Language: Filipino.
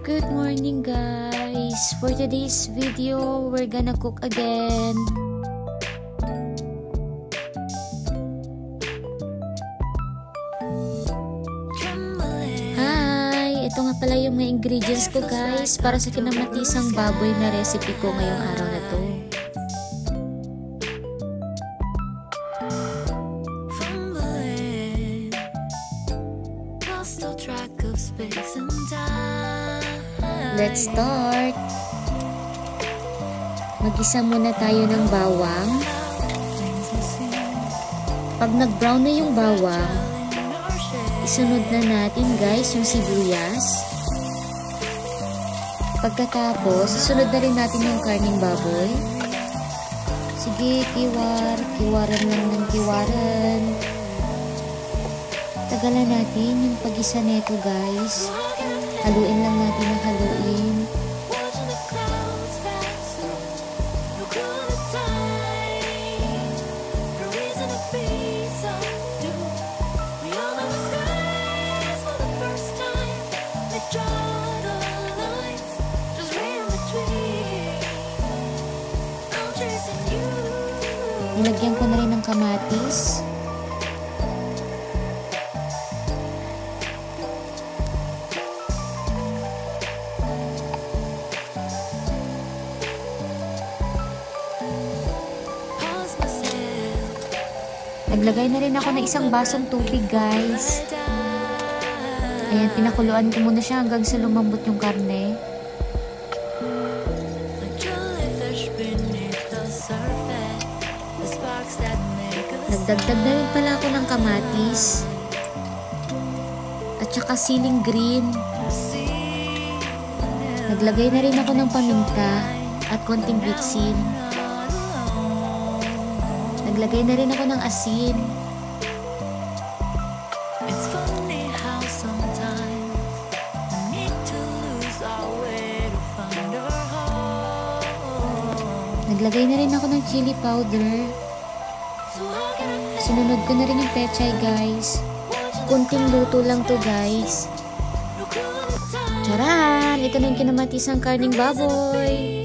Good morning guys! For today's video, we're gonna cook again. Hi! Ito nga pala yung mga ingredients ko guys para sa kinamatisang baboy na recipe ko ngayong araw na to. Let's start! Mag-isa muna tayo ng bawang. Pag nag-brown na yung bawang, isunod na natin guys yung sibuyas. Pagkatapos, isunod na rin natin yung karning baboy. Sige, kiwaran lang ng kiwaran. Tagalan natin yung pag-isa neto guys. Haluin lang natin ang haluin. Nilagyan ko na rin ng kamatis. Naglagay na rin ako ng isang basong tubig guys. Ayan, pinakuluan ko muna siya hanggang sa lumambot yung karne. Nagdagdag na rin pala ako ng kamatis. At saka siling green. Naglagay na rin ako ng paminta at konting bitsin. Naglagay na rin ako ng asin. Naglagay na rin ako ng chili powder. Sinunod ko na rin yung pechay guys. Kunting luto lang to guys. Charan! Ito na yung kinamatisang karning baboy.